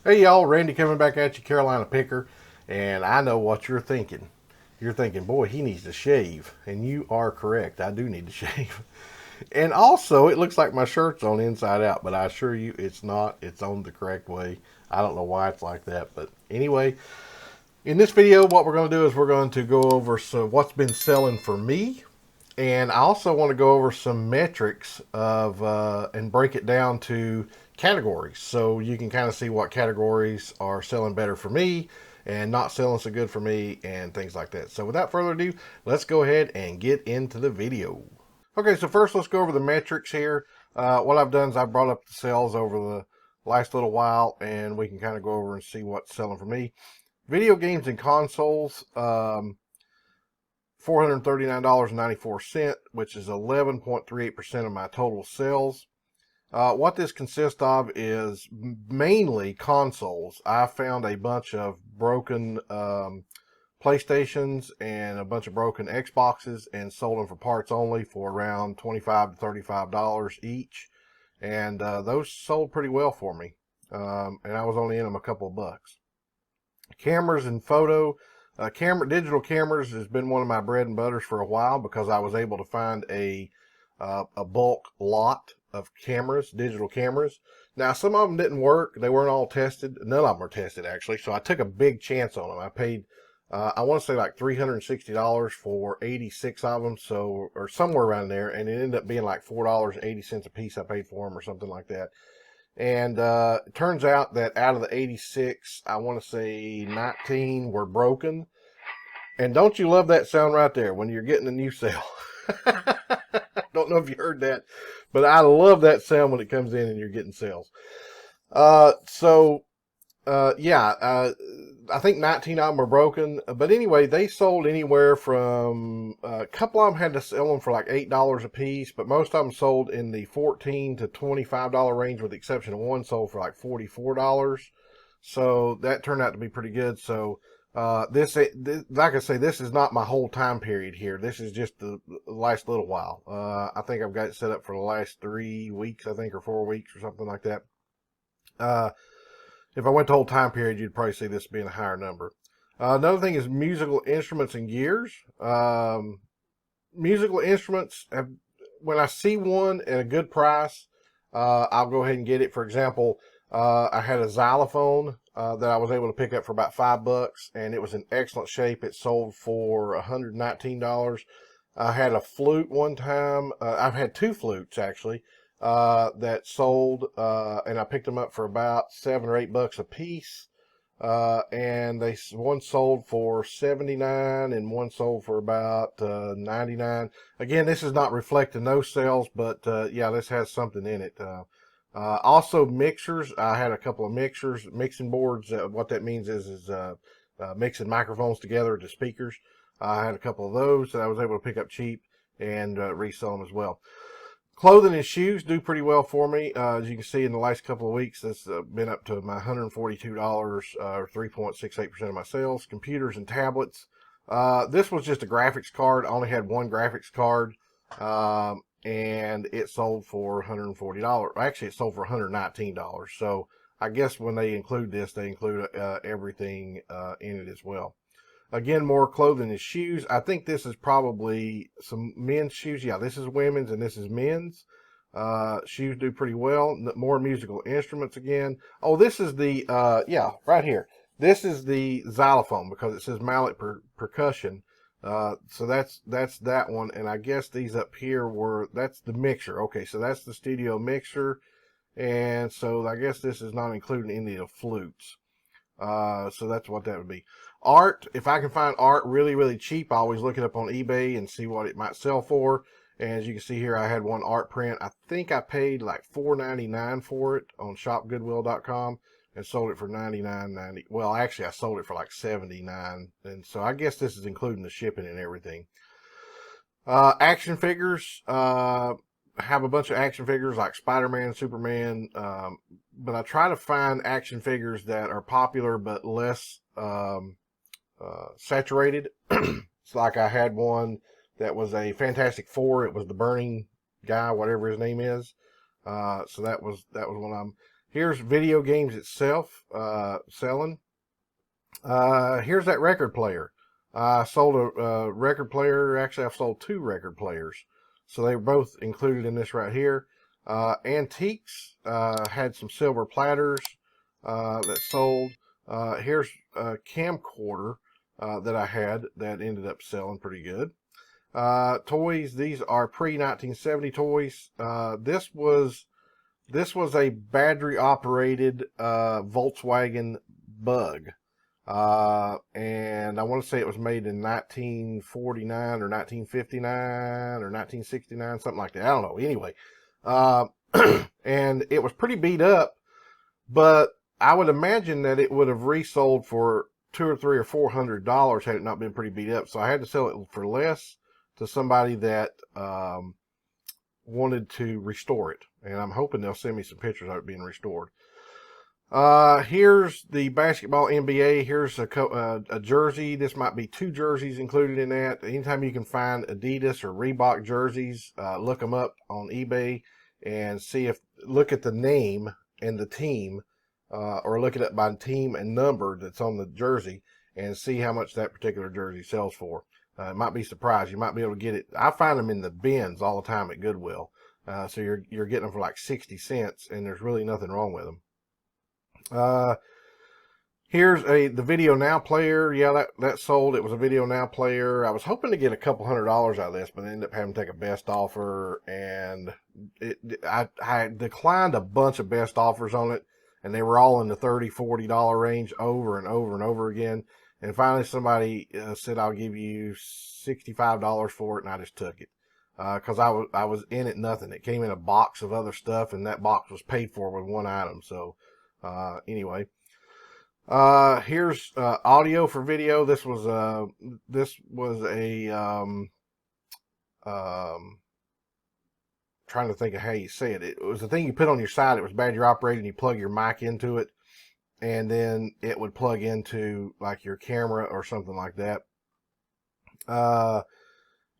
Hey y'all, Randy coming back at you, Carolina Picker, and I know what you're thinking. You're thinking, boy, he needs to shave, and you are correct. I do need to shave. And also, it looks like my shirt's on inside out, but I assure you it's not. It's on the correct way. I don't know why it's like that, but anyway, in this video, what we're going to do is we're going to go over what's been selling for me, and I also want to go over some metrics of and break it down to categories, so you can kind of see what categories are selling better for me and not selling so good for me and things like that. So without further ado, let's go ahead and get into the video. Okay, so first let's go over the metrics here. What I've done is I've brought up the sales over the last little while, and we can kind of go over and see what's selling for me. Video games and consoles, $439.94, which is 11.38% of my total sales. What this consists of is mainly consoles. I found a bunch of broken PlayStations and a bunch of broken Xboxes and sold them for parts only for around $25 to $35 each. And those sold pretty well for me. And I was only in them a couple of bucks. Cameras and digital cameras has been one of my bread and butters for a while because I was able to find a bulk lot of cameras, digital cameras. Now, some of them didn't work. They weren't all tested. None of them were tested, actually. So I took a big chance on them. I paid, I want to say like $360 for 86 of them. So, or somewhere around there. And it ended up being like $4.80 a piece I paid for them or something like that. And it turns out that out of the 86, I want to say 19 were broken. And don't you love that sound right there when you're getting a new sale? Don't know if you heard that, but I love that sound when it comes in and you're getting sales. I think 19 of them are broken. But anyway, they sold anywhere from a couple of them had to sell them for like $8 a piece, but most of them sold in the $14 to $25 range, with the exception of one sold for like $44. So that turned out to be pretty good. So this, like I say, this is not my whole time period here. This is just the last little while. I think I've got it set up for the last 3 weeks, I think, or 4 weeks or something like that. If I went the whole time period, you'd probably see this being a higher number. Another thing is musical instruments and gears. Musical instruments, when I see one at a good price, I'll go ahead and get it. For example, I had a xylophone that I was able to pick up for about $5, and it was in excellent shape. It sold for $119. I had a flute one time. I've had two flutes actually that sold, and I picked them up for about $7 or $8 a piece. And one sold for 79 and one sold for about 99. Again, this is not reflecting those sales, but yeah, this has something in it. Also mixers. I had a couple of mixing boards. What that means is mixing microphones together to speakers. I had a couple of those that I was able to pick up cheap and resell them as well. Clothing and shoes do pretty well for me. As you can see in the last couple of weeks, that's been up to my $142, or 3.68% of my sales. Computers and tablets. This was just a graphics card. I only had one graphics card, and it sold for $140. Actually, it sold for $119. So I guess when they include this, they include everything in it as well. Again, more clothing and shoes. I think this is probably some men's shoes. Yeah, this is women's and this is men's. Shoes do pretty well. More musical instruments again. Oh, this is the, yeah, right here. This is the xylophone because it says mallet percussion. So that's that one. And I guess these up here that's the mixer. Okay, so that's the studio mixer. And so I guess this is not including any of the flutes. So that's what that would be. Art, if I can find art really, really cheap, I always look it up on eBay and see what it might sell for. And as you can see here, I had one art print. I think I paid like $4.99 for it on shopgoodwill.com and sold it for $99.90. Well, actually, I sold it for like $79. And so I guess this is including the shipping and everything. Action figures. Have a bunch of action figures like Spider-Man, Superman, but I try to find action figures that are popular but less saturated. It's like I had one that was a Fantastic Four. It was the burning guy, whatever his name is. So that was one of them. Here's video games itself, selling. Here's that record player. I sold a record player. Actually, I've sold 2 record players. So they were both included in this right here. Antiques, had some silver platters that sold. Here's a camcorder that I had that ended up selling pretty good. Toys, these are pre-1970 toys. This was a battery operated Volkswagen Bug. And I want to say it was made in 1949 or 1959 or 1969, something like that. I don't know. Anyway, and it was pretty beat up, but I would imagine that it would have resold for $200 or $300 or $400 had it not been pretty beat up. So I had to sell it for less to somebody that wanted to restore it, and I'm hoping they'll send me some pictures of it being restored. Here's the basketball NBA. Here's a jersey. This might be 2 jerseys included in that. Anytime you can find Adidas or Reebok jerseys, look them up on eBay and look at the name and the team, or look it up by team and number that's on the jersey and see how much that particular jersey sells for. It might be surprised. You might be able to get it. I find them in the bins all the time at Goodwill. So you're getting them for like 60 cents, and there's really nothing wrong with them. Here's the Video Now player. Yeah, that sold. It was a Video Now player. I was hoping to get a couple $100 out of this, but I ended up having to take a best offer, and I declined a bunch of best offers on it, and they were all in the $30, $40 range over and over and over again. And finally somebody said, I'll give you $65 for it, and I just took it. Cause I was in it nothing. It came in a box of other stuff, and that box was paid for with one item. So, anyway, here's, audio for video. This was a, trying to think of how you say it. It was the thing you put on your side. It was battery operated, and you plug your mic into it, and then it would plug into like your camera or something like that.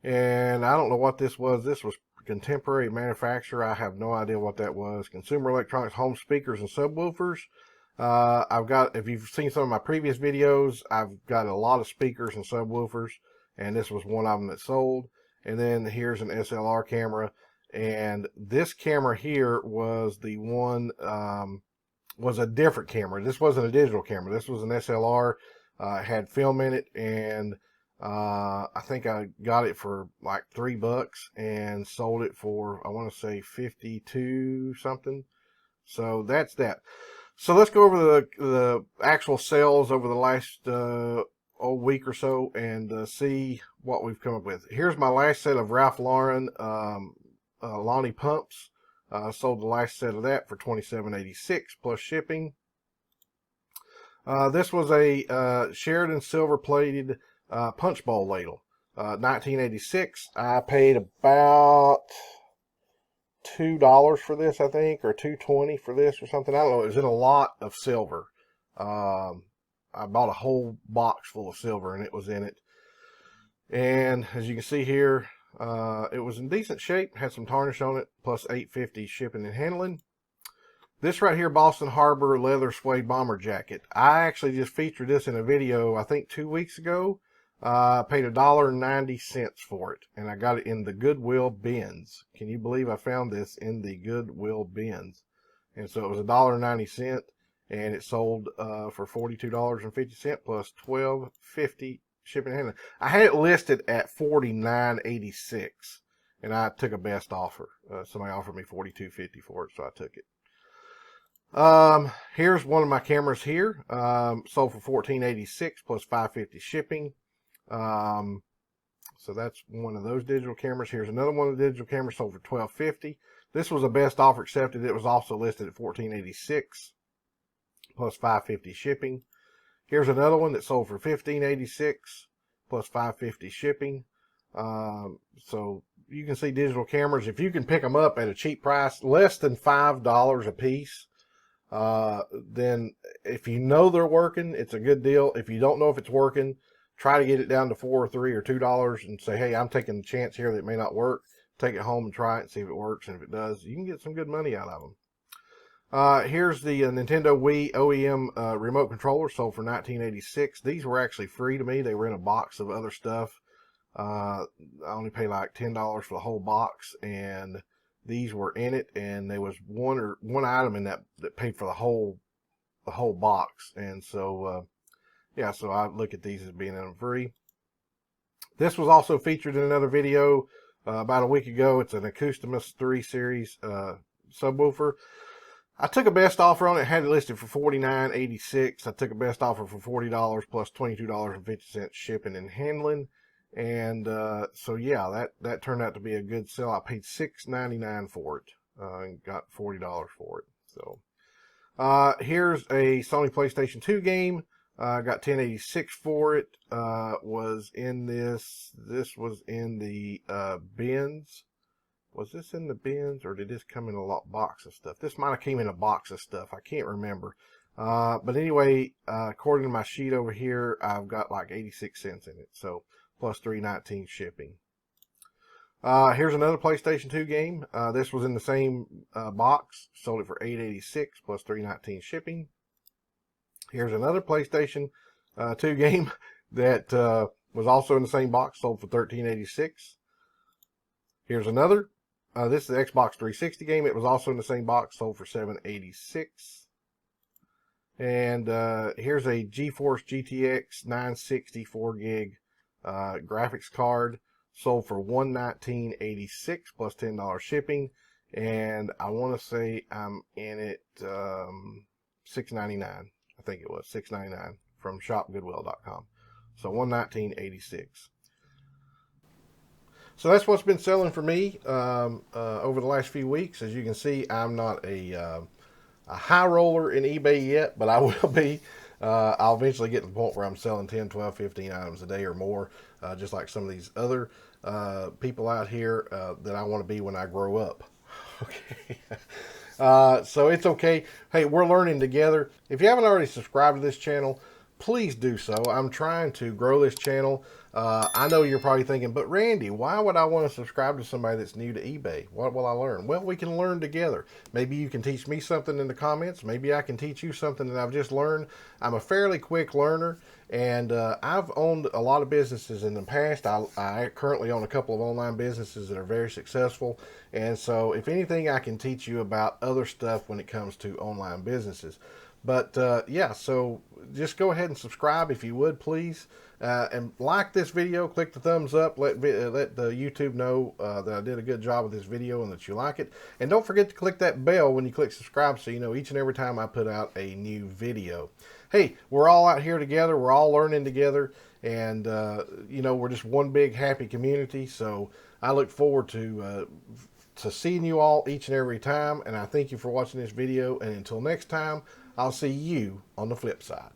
And I don't know what this was. This was contemporary manufacturer. I have no idea what that was. Consumer electronics, home speakers, and subwoofers. If you've seen some of my previous videos, I've got a lot of speakers and subwoofers, and this was one of them that sold. And then here's an SLR camera, and this camera here was the one, was a different camera. This wasn't a digital camera. This was an SLR. It had film in it, and I think I got it for like $3 and sold it for, I want to say 52 something. So that's that. So let's go over the actual sales over the last week or so and see what we've come up with. Here's my last set of Ralph Lauren Lonnie pumps. Sold the last set of that for $27.86 plus shipping. This was a Sheridan silver plated punch bowl ladle. 1986. I paid about $2 for this, I think, or $2.20 for this or something. I don't know. It was in a lot of silver. I bought a whole box full of silver, and it was in it. And as you can see here, it was in decent shape. Had some tarnish on it, plus $8.50 shipping and handling. This right here, Boston Harbor leather suede bomber jacket. I actually just featured this in a video, I think 2 weeks ago. Paid $1.90 for it, and I got it in the Goodwill bins. Can you believe I found this in the Goodwill bins? And so it was $1.90, and it sold for $42.50 plus $12.50 shipping and handling. I had it listed at $49.86, and I took a best offer. Somebody offered me $42.50 for it, so I took it. Here's one of my cameras here. Sold for $14.86 plus $5.50 shipping. So that's one of those digital cameras. Here's another one of the digital cameras sold for $12.50. This was a best offer accepted. It was also listed at $14.86 plus $5.50 shipping. Here's another one that sold for $15.86 plus $5.50 shipping. So you can see digital cameras, if you can pick them up at a cheap price, less than $5 a piece, then if you know they're working, it's a good deal. If you don't know if it's working, try to get it down to $4 or $3 or $2 and say, hey, I'm taking a chance here that it may not work. Take it home and try it and see if it works. And if it does, you can get some good money out of them. Here's the Nintendo Wii OEM remote controller, sold for $19.86. These were actually free to me. They were in a box of other stuff. I only paid like $10 for the whole box, and these were in it. And there was one item in that paid for the whole box. And so yeah, so I look at these as being free. This was also featured in another video about a week ago. It's an Acoustimus 3 series subwoofer. I took a best offer on it. Had it listed for $49.86. I took a best offer for $40 plus $22.50 shipping and handling. And so yeah, that turned out to be a good sell. I paid $6.99 for it and got $40 for it. So here's a Sony PlayStation 2 game. I got $10.86 for it. Was in this was in the bins. Was this in the bins, or did this come in a box of stuff? This might have came in a box of stuff. I can't remember. But anyway, according to my sheet over here, I've got like 86 cents in it. So plus $3.19 shipping. Here's another PlayStation 2 game. This was in the same box. Sold it for $8.86 plus $3.19 shipping. Here's another PlayStation 2 game that was also in the same box. Sold for $13.86. Here's another. This is the Xbox 360 game. It was also in the same box, sold for $7.86. And here's a GeForce GTX 960 4 gig graphics card, sold for $119.86 plus $10 shipping. And I want to say I'm in it $6.99. I think it was $6.99 from shopgoodwill.com. So $119.86. So that's what's been selling for me over the last few weeks. As you can see, I'm not a high roller in eBay yet, but I will be. I'll eventually get to the point where I'm selling 10, 12, 15 items a day or more, just like some of these other people out here that I want to be when I grow up. Okay. So it's okay. Hey, we're learning together. If you haven't already subscribed to this channel, please do so. I'm trying to grow this channel. I know you're probably thinking, but Randy, why would I want to subscribe to somebody that's new to eBay? What will I learn? Well, we can learn together. Maybe you can teach me something in the comments. Maybe I can teach you something that I've just learned. I'm a fairly quick learner, and I've owned a lot of businesses in the past. I currently own a couple of online businesses that are very successful. And so if anything, I can teach you about other stuff when it comes to online businesses. But yeah, so just go ahead and subscribe if you would, please. And like this video, click the thumbs up, let the YouTube know that I did a good job with this video and that you like it. And don't forget to click that bell when you click subscribe so you know each and every time I put out a new video. Hey, we're all out here together. We're all learning together. And, you know, we're just one big happy community. So I look forward to seeing you all each and every time. And I thank you for watching this video. And until next time, I'll see you on the flip side.